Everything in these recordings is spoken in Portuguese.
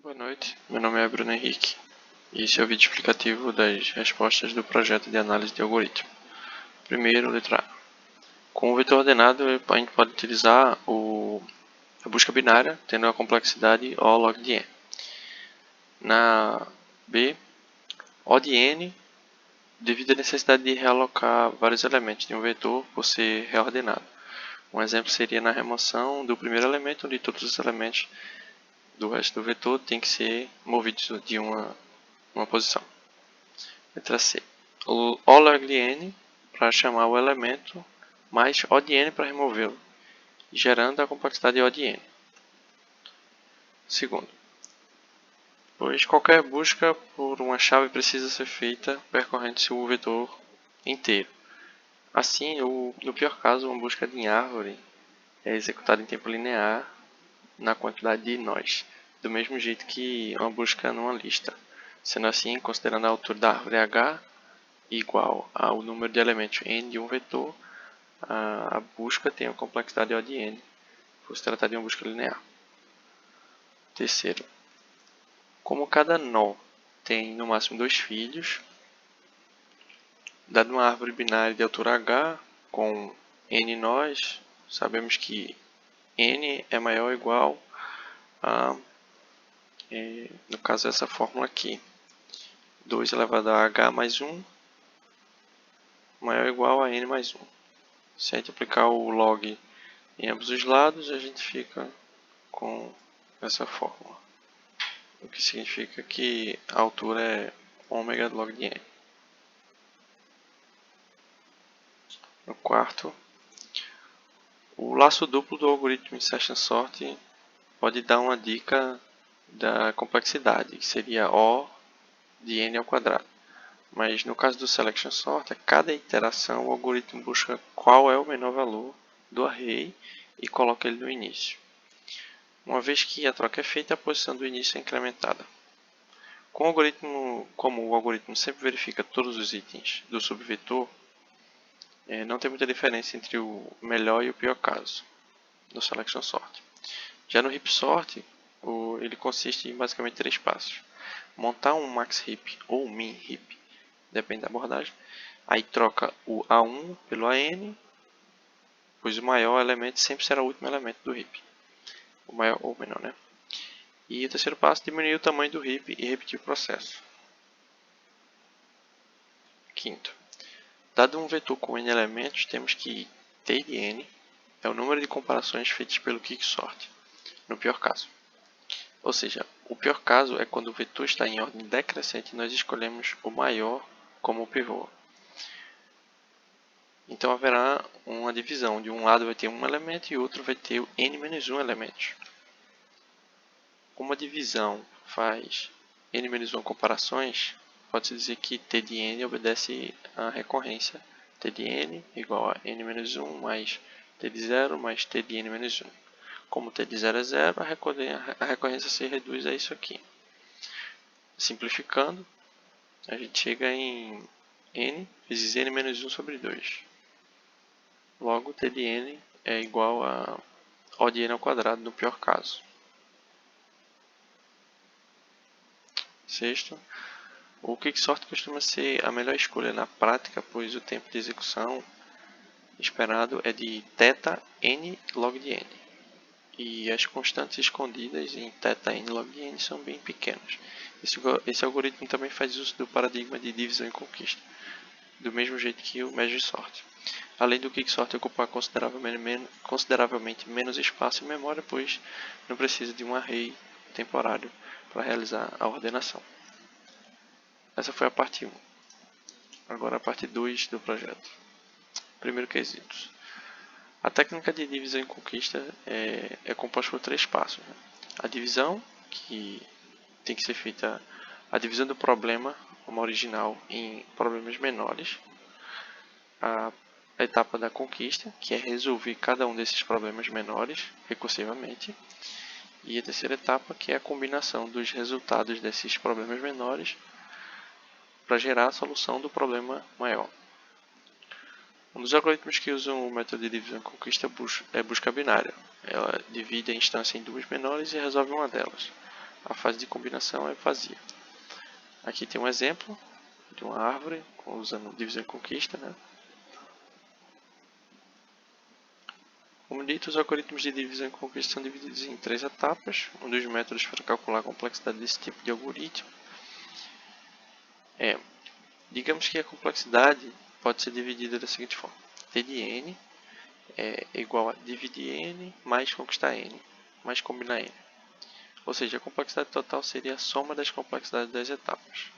Boa noite, meu nome é Bruno Henrique e esse é o vídeo explicativo das respostas do projeto de análise de algoritmo. Primeiro, letra A. Com o vetor ordenado, a gente pode utilizar a busca binária, tendo a complexidade O log de n. Na B, O de n, devido à necessidade de realocar vários elementos de um vetor por ser reordenado. Um exemplo seria na remoção do primeiro elemento, onde todos os elementos do resto do vetor têm que ser movidos de uma posição. Letra C. O O log de n para chamar o elemento, mais O de n para removê-lo, gerando a complexidade O de n. Segundo, pois qualquer busca por uma chave precisa ser feita percorrendo-se o vetor inteiro. Assim, no pior caso, uma busca em árvore é executada em tempo linear na quantidade de nós, do mesmo jeito que uma busca numa lista. Sendo assim, considerando a altura da árvore h igual ao número de elementos n de um vetor, a busca tem a complexidade O de n, por se tratar de uma busca linear. Terceiro, como cada nó tem no máximo 2 filhos, dado uma árvore binária de altura h com n nós, sabemos que n é maior ou igual a, no caso essa fórmula aqui, 2 elevado a h mais 1 maior ou igual a n mais 1. Se a gente aplicar o log em ambos os lados, a gente fica com essa fórmula, o que significa que a altura é ômega log de n. No quarto, o laço duplo do algoritmo insertion sort pode dar uma dica da complexidade, que seria O de n ao quadrado. Mas no caso do selection sort, a cada iteração o algoritmo busca qual é o menor valor do array e coloca ele no início. Uma vez que a troca é feita, a posição do início é incrementada. Como o algoritmo sempre verifica todos os itens do subvetor, não tem muita diferença entre o melhor e o pior caso do selection sort. Já no heap sort, ele consiste em basicamente 3 passos. Montar um max heap ou min heap, depende da abordagem. Aí troca o A1 pelo AN, pois o maior elemento sempre será o último elemento do heap. O maior ou menor, né? E o terceiro passo, diminuir o tamanho do heap e repetir o processo. Quinto, dado um vetor com n elementos, temos que T de n é o número de comparações feitas pelo quicksort, no pior caso. Ou seja, o pior caso é quando o vetor está em ordem decrescente e nós escolhemos o maior como pivô. Então haverá uma divisão, de um lado vai ter um elemento e o outro vai ter n-1 elementos. Como a divisão faz n-1 comparações, pode-se dizer que T de n obedece à recorrência. T de n igual a n-1 mais T de 0 mais T de n-1. Como T de 0 é 0, a recorrência se reduz a isso aqui. Simplificando, a gente chega em n vezes n-1 sobre 2. Logo, T de n é igual a O de n ao quadrado no pior caso. Sexto, o quicksort costuma ser a melhor escolha na prática, pois o tempo de execução esperado é de θ n log de n. E as constantes escondidas em θ n log de n são bem pequenas. Esse algoritmo também faz uso do paradigma de divisão e conquista, do mesmo jeito que o merge sort. Além do quicksort ocupar consideravelmente menos espaço em memória, pois não precisa de um array temporário para realizar a ordenação. Essa foi a parte 1. Agora a parte 2 do projeto. Primeiro quesito. A técnica de divisão e conquista é composta por 3 passos. Né? A divisão, que tem que ser feita a divisão do problema, como original, em problemas menores. A etapa da conquista, que é resolver cada um desses problemas menores recursivamente. E a terceira etapa, que é a combinação dos resultados desses problemas menores para gerar a solução do problema maior. Um dos algoritmos que usam o método de divisão e conquista é busca binária. Ela divide a instância em duas menores e resolve uma delas. a fase de combinação é vazia. Aqui tem um exemplo de uma árvore usando divisão e conquista, né? Como dito, os algoritmos de divisão e conquista são divididos em 3 etapas. Um dos métodos para calcular a complexidade desse tipo de algoritmo é, digamos que a complexidade pode ser dividida da seguinte forma: T de n é igual a dividir n mais conquistar n, mais combinar n. Ou seja, a complexidade total seria a soma das complexidades das etapas.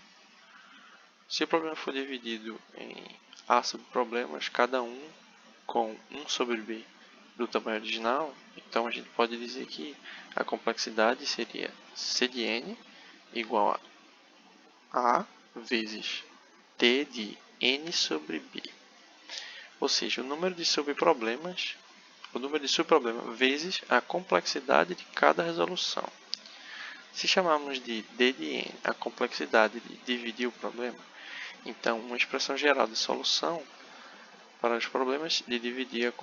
Se o problema for dividido em A subproblemas, cada um com 1 sobre b do tamanho original, então a gente pode dizer que a complexidade seria C de n igual a vezes T de n sobre b. Ou seja, o número de subproblemas vezes a complexidade de cada resolução. Se chamarmos de D de n a complexidade de dividir o problema, então uma expressão geral de solução para os problemas de dividir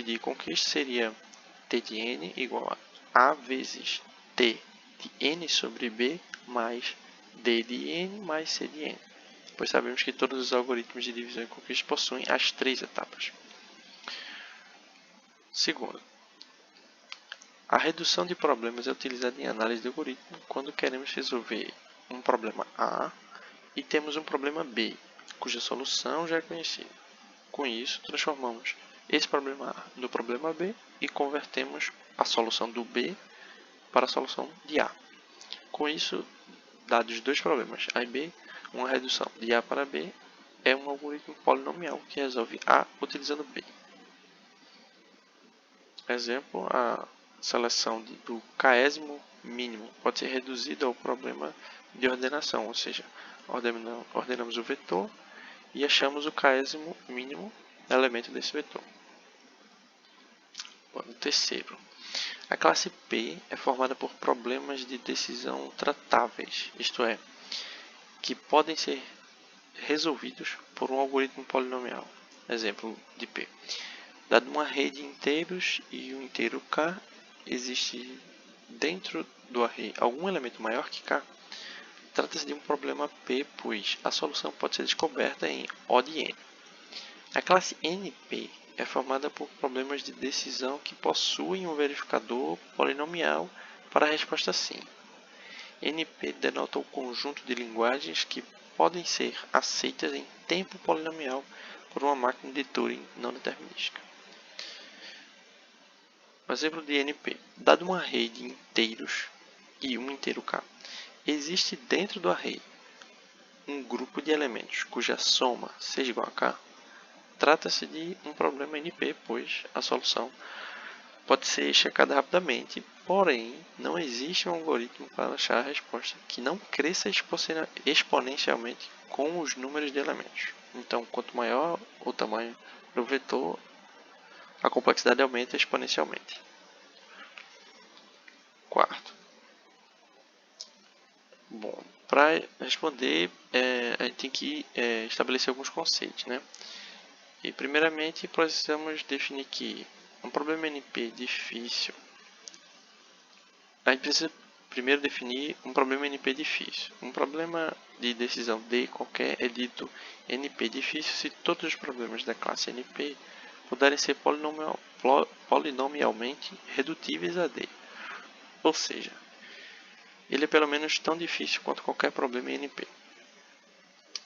e conquista seria T de n igual a vezes T de n sobre b mais D de n mais C de n, pois sabemos que todos os algoritmos de divisão e conquista possuem as 3 etapas. Segundo, a redução de problemas é utilizada em análise de algoritmo quando queremos resolver um problema A e temos um problema B, cuja solução já é conhecida. Com isso, transformamos esse problema A no problema B e convertemos a solução do B para a solução de A. Com isso, dados dois problemas A e B, uma redução de A para B é um algoritmo polinomial que resolve A utilizando B. Exemplo, a seleção do késimo mínimo pode ser reduzida ao problema de ordenação, ou seja, ordenamos o vetor e achamos o késimo mínimo elemento desse vetor. No terceiro, a classe P é formada por problemas de decisão tratáveis, isto é, que podem ser resolvidos por um algoritmo polinomial. Exemplo de P. Dado uma rede de inteiros e um inteiro k, existe dentro do array algum elemento maior que k, trata-se de um problema P, pois a solução pode ser descoberta em O de n. A classe NP é formada por problemas de decisão que possuem um verificador polinomial para a resposta sim. NP denota o conjunto de linguagens que podem ser aceitas em tempo polinomial por uma máquina de Turing não determinística. Um exemplo de NP. Dado uma array de inteiros e um inteiro k, existe dentro do array um grupo de elementos cuja soma seja igual a k. Trata-se de um problema NP, pois a solução pode ser checada rapidamente, porém não existe um algoritmo para achar a resposta que não cresça exponencialmente com os números de elementos. Então, quanto maior o tamanho do vetor, a complexidade aumenta exponencialmente. Quarto. Bom, para responder, a gente tem que estabelecer alguns conceitos, né? E primeiramente precisamos definir que um problema NP difícil. A gente precisa primeiro definir um problema NP difícil. Um problema de decisão D qualquer é dito NP difícil se todos os problemas da classe NP puderem ser polinomialmente redutíveis a D. Ou seja, ele é pelo menos tão difícil quanto qualquer problema em NP.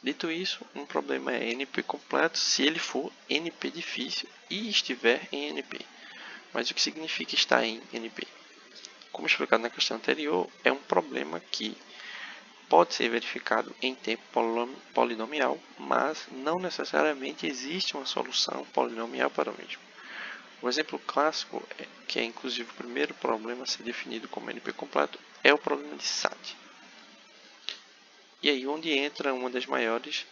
Dito isso, um problema é NP completo se ele for NP difícil e estiver em NP. Mas o que significa estar em NP? Como explicado na questão anterior, é um problema que pode ser verificado em tempo polinomial, mas não necessariamente existe uma solução polinomial para o mesmo. Um exemplo clássico, que é inclusive o primeiro problema a ser definido como NP completo, é o problema de SAT. E aí onde entra uma das maiores,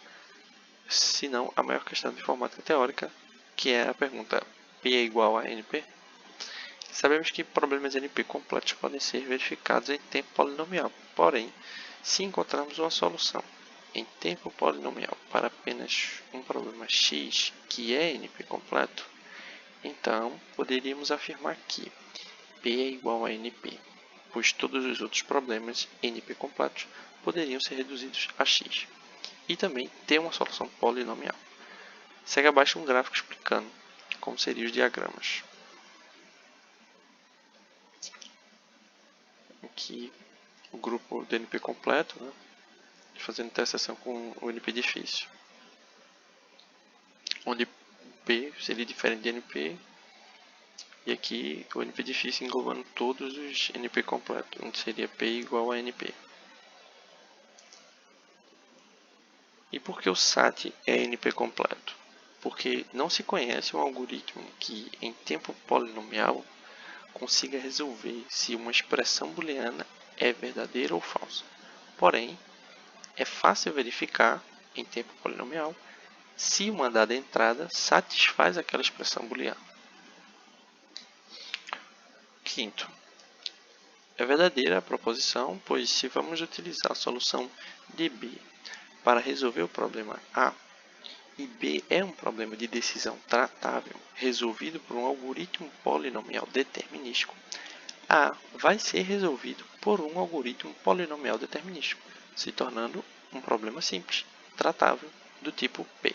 se não a maior questão de informática teórica, que é a pergunta: P é igual a NP? Sabemos que problemas NP completos podem ser verificados em tempo polinomial, porém, se encontrarmos uma solução em tempo polinomial para apenas um problema X que é NP completo, então poderíamos afirmar que P é igual a NP. pois todos os outros problemas NP completos poderiam ser reduzidos a x. E também ter uma solução polinomial. Segue abaixo um gráfico explicando como seriam os diagramas. Aqui o grupo do NP completo, né, fazendo interseção com o NP difícil, onde P seria diferente de NP, e aqui o NP difícil englobando todos os NP completos, onde seria P igual a NP. E por que o SAT é NP completo? Porque não se conhece um algoritmo que, em tempo polinomial, consiga resolver se uma expressão booleana é verdadeira ou falsa. Porém, é fácil verificar, em tempo polinomial, se uma dada entrada satisfaz aquela expressão booleana. Quinto, é verdadeira a proposição, pois se vamos utilizar a solução de B para resolver o problema A, e B é um problema de decisão tratável resolvido por um algoritmo polinomial determinístico, A vai ser resolvido por um algoritmo polinomial determinístico, se tornando um problema simples, tratável, do tipo P.